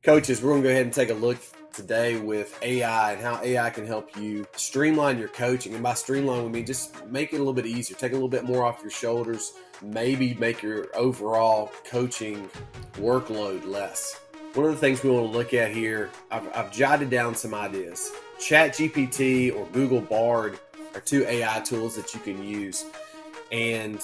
Coaches, we're going to go ahead and take a look today with AI and how AI can help you streamline your coaching. And by streamline, we mean just make it a little bit easier, take a little bit more off your shoulders, maybe make your overall coaching workload less. One of the things we want to look at here, I've jotted down some ideas. ChatGPT or Google Bard are two AI tools that you can use. And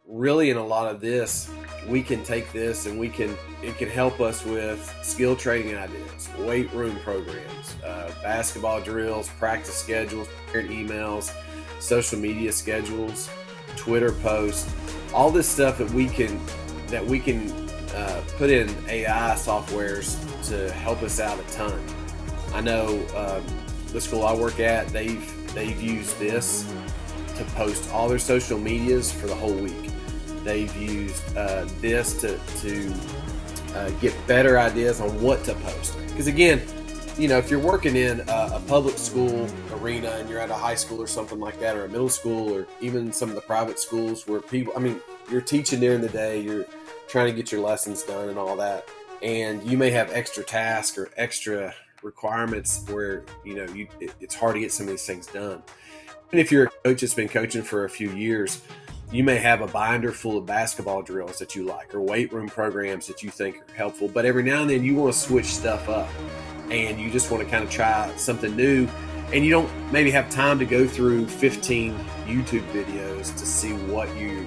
really in a lot of this, we can take this and it can help us with skill training ideas, weight room programs, basketball drills, practice schedules, parent emails, social media schedules, Twitter posts, all this stuff that we can put in AI softwares to help us out a ton. I know the school I work at, they've used this to post all their social medias for the whole week. They've used this to get better ideas on what to post. Because again, if you're working in a public school arena and you're at a high school or something like that, or a middle school, or even some of the private schools where you're teaching during the day, you're trying to get your lessons done and all that, and you may have extra tasks or extra requirements where it's hard to get some of these things done. And if you're a coach that's been coaching for a few years, you may have a binder full of basketball drills that you like, or weight room programs that you think are helpful, but every now and then you want to switch stuff up and you just want to kind of try something new, and you don't maybe have time to go through 15 YouTube videos to see what you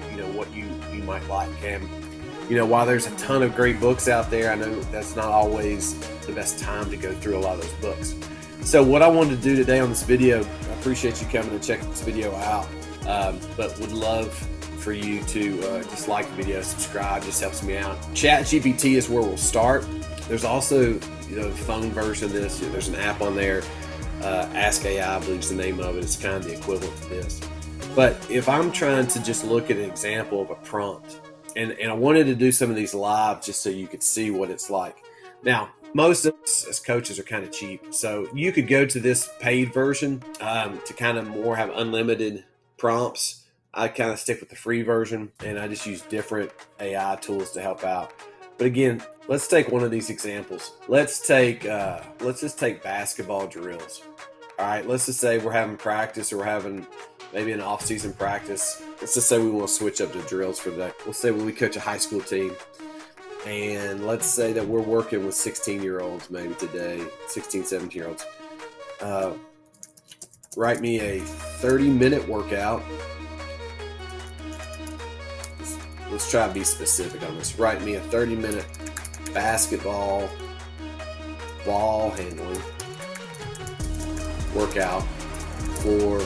might like. And while there's a ton of great books out there, I know that's not always the best time to go through a lot of those books. So what I wanted to do today on this video, I appreciate you coming and checking this video out, but would love for you to just like the video, subscribe, just helps me out. ChatGPT is where we'll start. There's also the phone version of this. There's an app on there, Ask AI, I believe is the name of it. It's kind of the equivalent to this. But if I'm trying to just look at an example of a prompt, and I wanted to do some of these live just so you could see what it's like. Now, most of us as coaches are kind of cheap, so you could go to this paid version to kind of more have unlimited prompts. I kind of stick with the free version, and I just use different AI tools to help out. But again, let's take one of these examples. Let's just take basketball drills. All right, let's just say we're having practice, or we're having maybe an off-season practice. Let's just say we want to switch up the drills for that. Let's say we coach a high school team, and let's say that we're working with 16-year-olds maybe today, 16, 17-year-olds. Write me a 30-minute workout. Let's try to be specific on this. Write me a 30-minute basketball ball handling workout for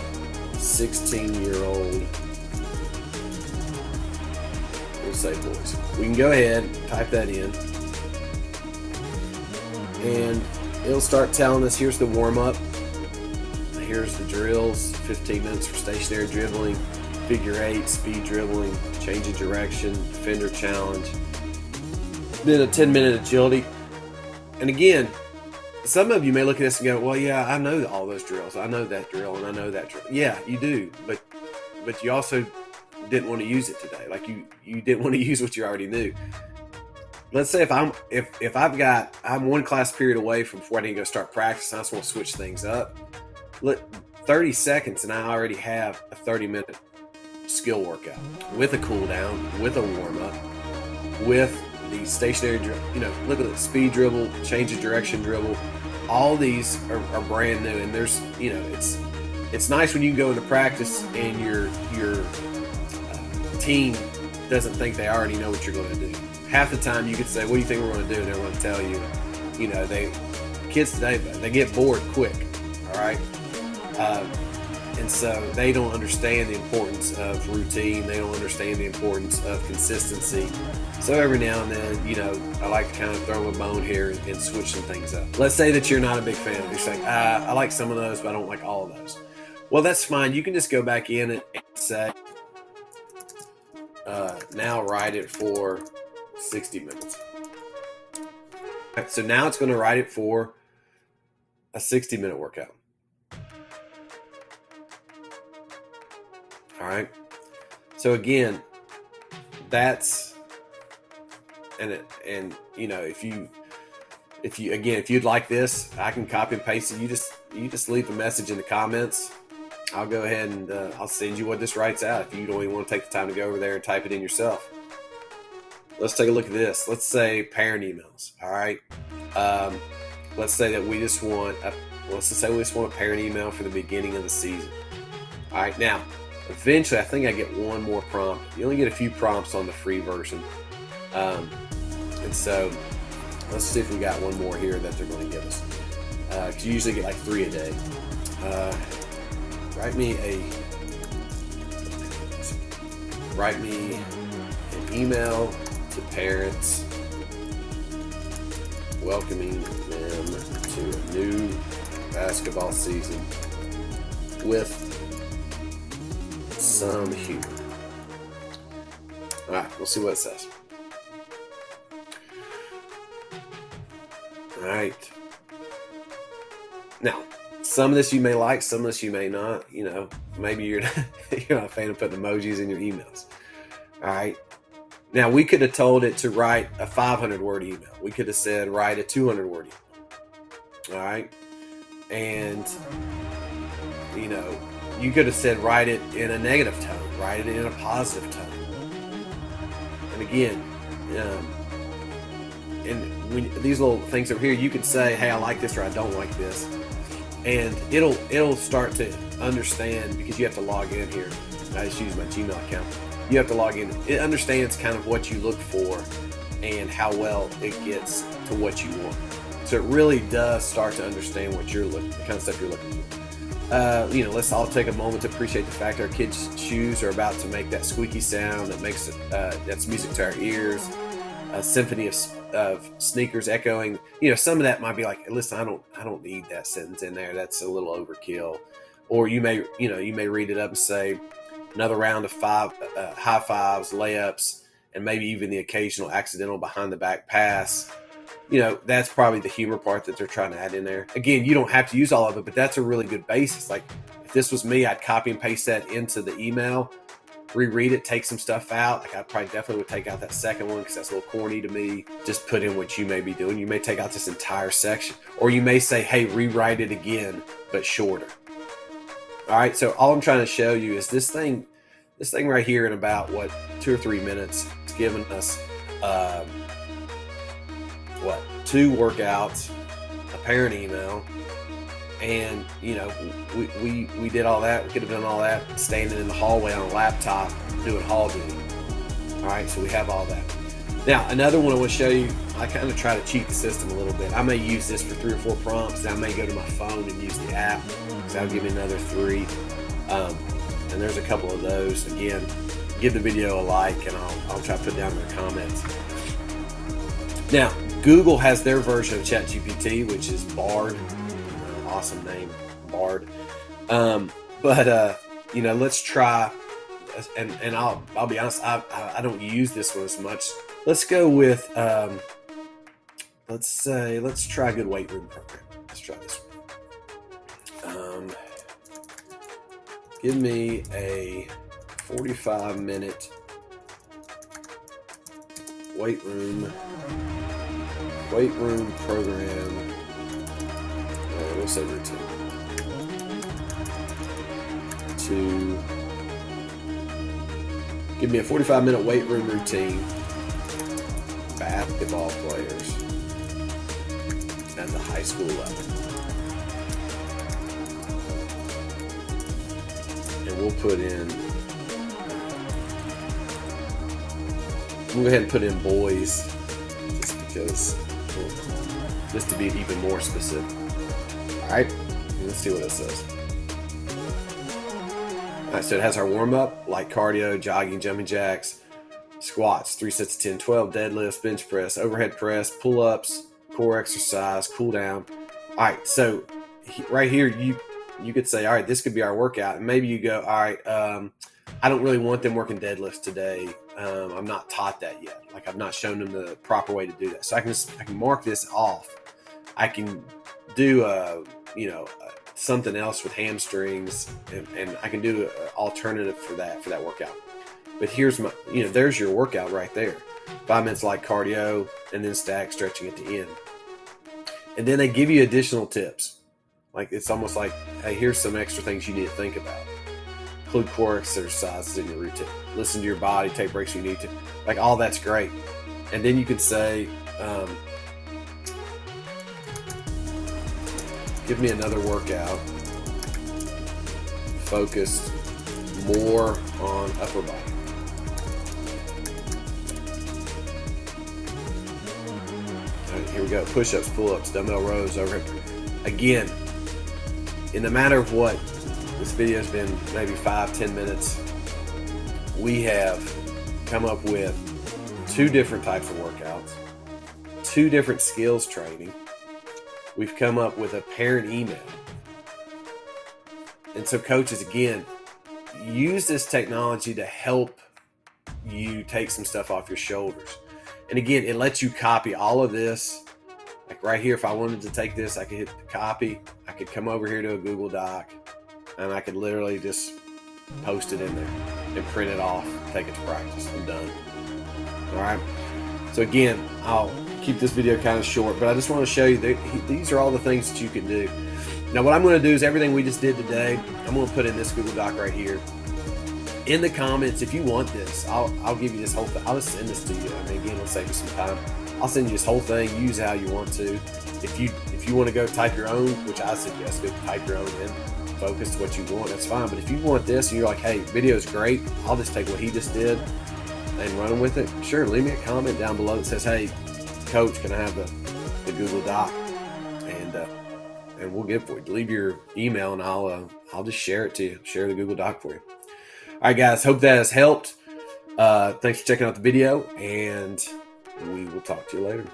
16-year-old, we'll say boys. We can go ahead and type that in, and it'll start telling us, here's the warm-up, here's the drills, 15 minutes for stationary dribbling, figure eight, speed dribbling, change of direction, defender challenge, then a 10-minute agility. And again, some of you may look at this and go, well, yeah, I know all those drills. I know that drill and I know that drill. Yeah, you do, but you also didn't want to use it today. Like you didn't want to use what you already knew. Let's say if I'm one class period away from before I need to go start practice, and I just want to switch things up. 30 seconds and I already have a 30-minute skill workout with a cool down, with a warm up, with the stationary look at the speed dribble, change of direction dribble. All these are brand new, and there's it's nice when you go into practice and your team doesn't think they already know what you're going to do. Half the time you could say, what do you think we're going to do? And they're going to tell you. Kids today, they get bored quick. All right. And so they don't understand the importance of routine. They don't understand the importance of consistency. So every now and then, I like to kind of throw a bone here and switch some things up. Let's say that you're not a big fan of it. You're saying, I like some of those, but I don't like all of those. Well, that's fine. You can just go back in and say, now write it for 60 minutes. Right, so now it's going to write it for a 60-minute workout. All right. So again, that's, and if if you'd like this, I can copy and paste it. You just leave a message in the comments. I'll go ahead and I'll send you what this writes out if you don't even want to take the time to go over there and type it in yourself. Let's take a look at this. Let's say parent emails. All right. Let's say that we just want a parent email for the beginning of the season. All right. Now, eventually, I think I get one more prompt. You only get a few prompts on the free version, and so let's see if we got one more here that they're going to give us. Because you usually get like 3 a day. Write me an email to parents welcoming them to a new basketball season with some humor. All right, we'll see what it says. All right. Now, some of this you may like, some of this you may not. You know, maybe you're not a fan of putting emojis in your emails. All right. Now, we could have told it to write a 500-word email. We could have said write a 200-word email. All right. And, you know, you could have said write it in a negative tone, write it in a positive tone. And again, and when these little things over here, you can say, hey, I like this or I don't like this. And it'll start to understand, because you have to log in here. I just use my Gmail account. You have to log in. It understands kind of what you look for and how well it gets to what you want. So it really does start to understand what you're looking, the kind of stuff you're looking for. You know, let's all take a moment to appreciate the fact our kids' shoes are about to make that squeaky sound that makes it, that's music to our ears. A symphony of sneakers echoing. You know, some of that might be like, listen, I don't need that sentence in there. That's a little overkill. Or you may read it up and say another round of high fives, layups, and maybe even the occasional accidental behind the back pass. You know, that's probably the humor part that they're trying to add in there. Again, you don't have to use all of it, but that's a really good basis. Like, if this was me, I'd copy and paste that into the email, reread it, take some stuff out. Like, I probably definitely would take out that second one because that's a little corny to me. Just put in what you may be doing. You may take out this entire section, or you may say, hey, rewrite it again, but shorter. All right. So all I'm trying to show you is this thing right here in about 2 or 3 minutes. It's given us, 2 workouts, a parent email, and you know, we did all that. We could have done all that standing in the hallway on a laptop doing hall duty. All right, so we have all that. Now, another one I want to show you. I kind of try to cheat the system a little bit. I may use this for 3 or 4 prompts. I may go to my phone and use the app, because that'll give me another 3. And there's a couple of those. Again, give the video a like, and I'll try to put down in the comments. Now, Google has their version of ChatGPT, which is Bard. Awesome name, Bard. You know, let's try, and I'll be honest, I don't use this one as much. Let's go with let's try a good weight room program. Let's try this one. Give me a 45-minute weight room program. We'll say routine. Give me a 45-minute weight room routine. Basketball players at the high school level. And we'll put in, we'll go ahead and put in boys, just to be even more specific. All right, let's see what it says. All right, so it has our warm-up, light cardio, jogging, jumping jacks, squats, 3 sets of 10, 12, deadlifts, bench press, overhead press, pull-ups, core exercise, cool down. All right, so right here, you could say, all right, this could be our workout. And maybe you go, all right, I don't really want them working deadlifts today. I'm not taught that yet. Like, I've not shown them the proper way to do that. So I can mark this off. I can do something else with hamstrings, and I can do an alternative for that workout. But here's there's your workout right there. 5 minutes light cardio, and then stack stretching at the end. And then they give you additional tips. Like, it's almost like, hey, here's some extra things you need to think about. Include core exercises in your routine. Listen to your body, take breaks when you need to. Like, all that's great. And then you can say, give me another workout focused more on upper body. All right, here we go. Push-ups, pull-ups, dumbbell rows, overhead. Again, in the matter of what, this video has been maybe 5-10 minutes, we have come up with 2 different types of workouts, 2 different skills training. We've come up with a parent email. And so coaches, again, use this technology to help you take some stuff off your shoulders. And again, it lets you copy all of this. Like right here, if I wanted to take this, I could hit the copy. I could come over here to a Google Doc, and I could literally just post it in there and print it off, take it to practice. I'm done. All right. So again, I'll keep this video kind of short, but I just want to show you that these are all the things that you can do. Now, what I'm going to do is everything we just did today, I'm going to put in this Google Doc right here. In the comments, if you want this, I'll give you this whole thing. I'll just send this to you. I mean, again, it'll save you some time. I'll send you this whole thing. Use it how you want to. If you want to go type your own, which I suggest, go type your own and focus what you want, that's fine. But if you want this and you're like, hey, video's great, I'll just take what he just did and run with it. Sure, leave me a comment down below that says, hey, coach, can I have the Google Doc? And we'll get for you. Leave your email and I'll just share it to you. Share the Google Doc for you. All right, guys. Hope that has helped. Thanks for checking out the video, and we will talk to you later.